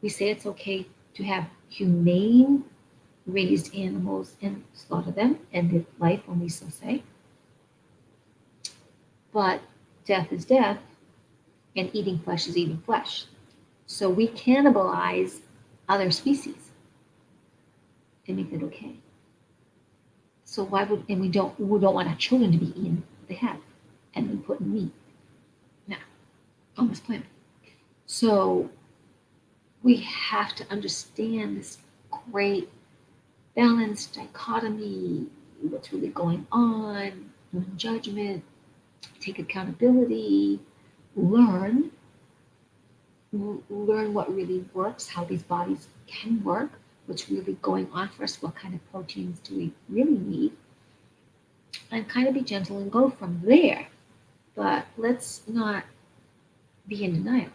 We say it's okay to have humane raised animals and slaughter them and live life, when we so say. But death is death, and eating flesh is eating flesh. So we cannibalize other species and make it okay. So why would and we don't want our children to be eating what they have and then put in meat now on this planet. So we have to understand this great balanced dichotomy, what's really going on, judgment, take accountability, learn what really works, how these bodies can work, what's really going on for us, what kind of proteins do we really need, and kind of be gentle and go from there. But let's not be in denial,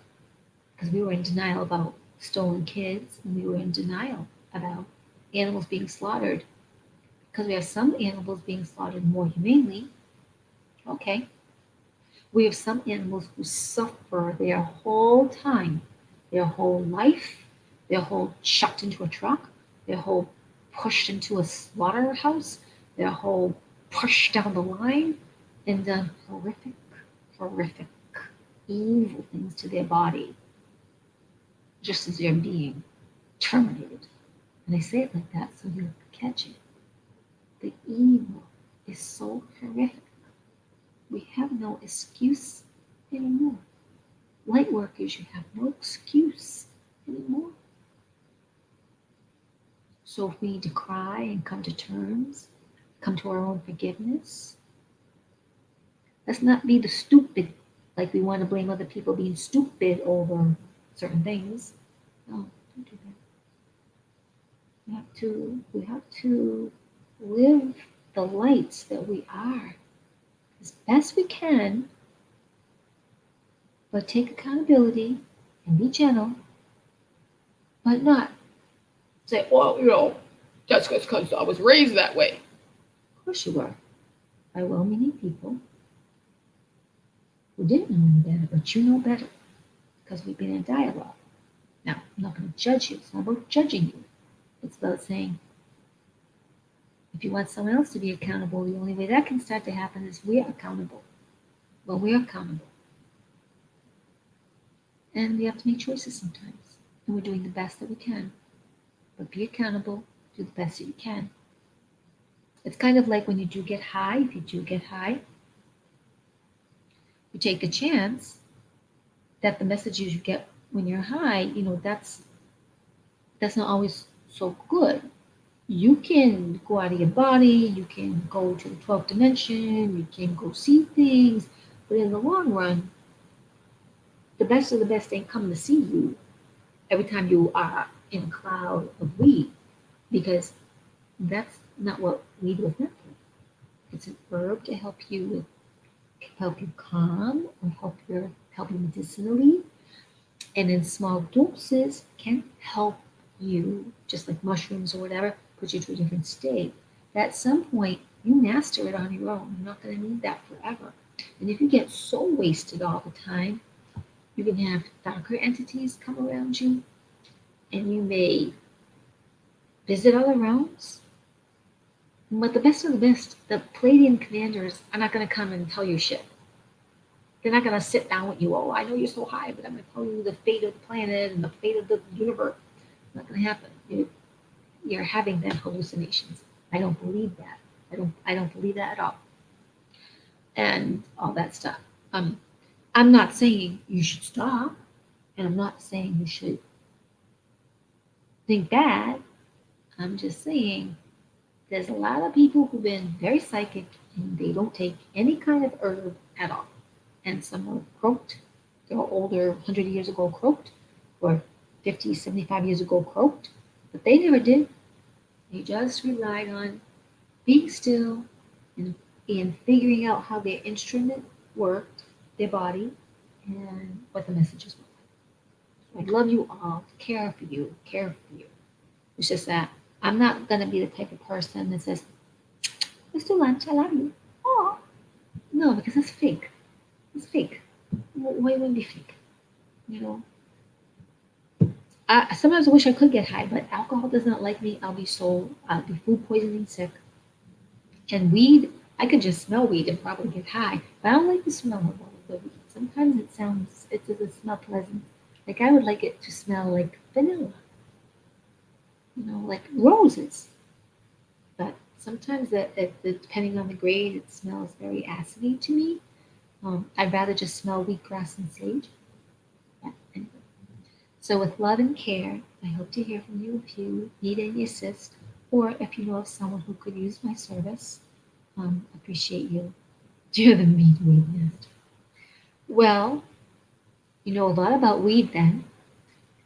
because we were in denial about stolen kids, and we were in denial about animals being slaughtered, because we have some animals being slaughtered more humanely. Okay. We have some animals who suffer their whole time, their whole life, their whole chucked into a truck, their whole pushed into a slaughterhouse, their whole pushed down the line, and done horrific, evil things to their body, just as they're being terminated. And I say it like that so you'll catch it. The evil is so horrific. We have no excuse anymore. Light workers, you have no excuse anymore. So if we need to cry and come to terms, come to our own forgiveness, let's not be the stupid, like we want to blame other people being stupid over certain things. No, don't do that. We have to live the lights that we are as best we can, but take accountability and be gentle, but not say, well, that's because I was raised that way. Of course you were, by well-meaning people who didn't know any better, but you know better because we've been in dialogue. Now, I'm not going to judge you. It's not about judging you. It's about saying, if you want someone else to be accountable, the only way that can start to happen is we're accountable. Well, we're accountable. And we have to make choices sometimes. And we're doing the best that we can. But be accountable, do the best that you can. It's kind of like when you do get high, if you do get high, you take a chance that the messages you get when you're high, that's not always so good. You can go out of your body, you can go to the 12th dimension, you can go see things, but in the long run, the best of the best ain't coming to see you every time you are in a cloud of weed, because that's not what weed was meant for. It's an herb to help you calm or help you medicinally, and in small doses can help you, just like mushrooms or whatever, put you to a different state. At some point, you master it on your own. You're not going to need that forever. And if you get so wasted all the time, you can have darker entities come around you, and you may visit other realms. But the best of the best, the Palladian commanders are not going to come and tell you shit. They're not going to sit down with you. Oh, I know you're so high, but I'm going to tell you the fate of the planet and the fate of the universe. It's not going to happen. You're having that hallucinations. I don't believe that. I don't believe that at all. And all that stuff. I'm not saying you should stop, and I'm not saying you should think bad. I'm just saying there's a lot of people who've been very psychic and they don't take any kind of herb at all. And some are croaked. They're older, 100 years ago croaked, or 50, 75 years ago croaked. But they never did. They just relied on being still and figuring out how their instrument worked, their body, and what the messages were. I love you all, care for you, care for you. It's just that I'm not going to be the type of person that says, let's do lunch, I love you. Oh, no, because that's fake. It's fake. Why would it be fake? You know, sometimes I wish I could get high, but alcohol does not like me. I'll be food poisoning sick. And weed, I could just smell weed and probably get high. But I don't like the smell of all of the weed. Sometimes it doesn't smell pleasant. Like I would like it to smell like vanilla, like roses. But sometimes depending on the grade, it smells very acidy to me. I'd rather just smell wheatgrass and sage. Yeah, anyway. So with love and care, I hope to hear from you if you need any assist or if you know of someone who could use my service. Appreciate you. You're the meat weed master. Well, you know a lot about weed then.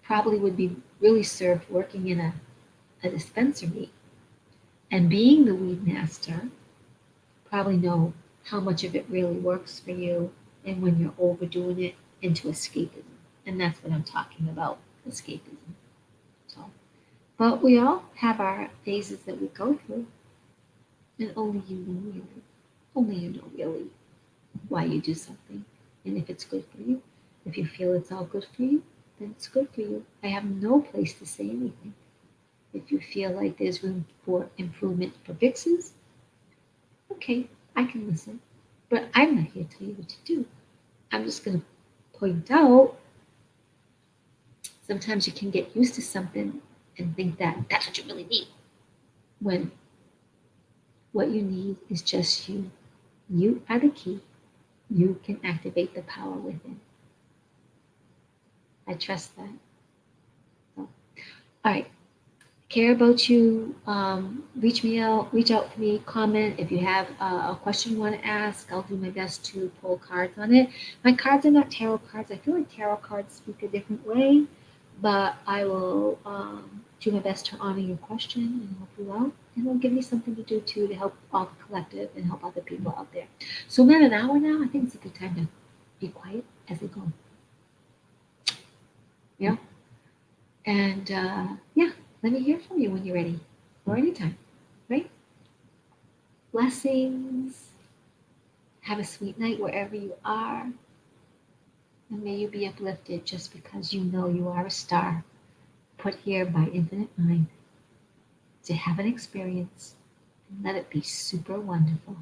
Probably would be really served working in a dispensary. And being the weed master, probably know how much of it really works for you and when you're overdoing it into escapism. And that's what I'm talking about, escapism. So, but we all have our phases that we go through, and only you know really why you do something, and if it's good for you. If you feel it's all good for you, then it's good for you. I have no place to say anything. If you feel like there's room for improvement for fixes, okay, I can listen. But I'm not here to tell you what to do. I'm just going to point out sometimes you can get used to something and think that that's what you really need. When what you need is just you. You are the key. You can activate the power within. I trust that. So, all right. care about you, reach out to me, comment. If you have a question you want to ask, I'll do my best to pull cards on it. My cards are not tarot cards. I feel like tarot cards speak a different way, but I will do my best to honor your question and help you out. And it'll give me something to do too to help all the collective and help other people out there. So, about an hour now, I think it's a good time to be quiet as we go. Yeah. And yeah, let me hear from you when you're ready or anytime, right? Blessings. Have a sweet night wherever you are. And may you be uplifted just because you know you are a star put here by Infinite Mind to have an experience and let it be super wonderful.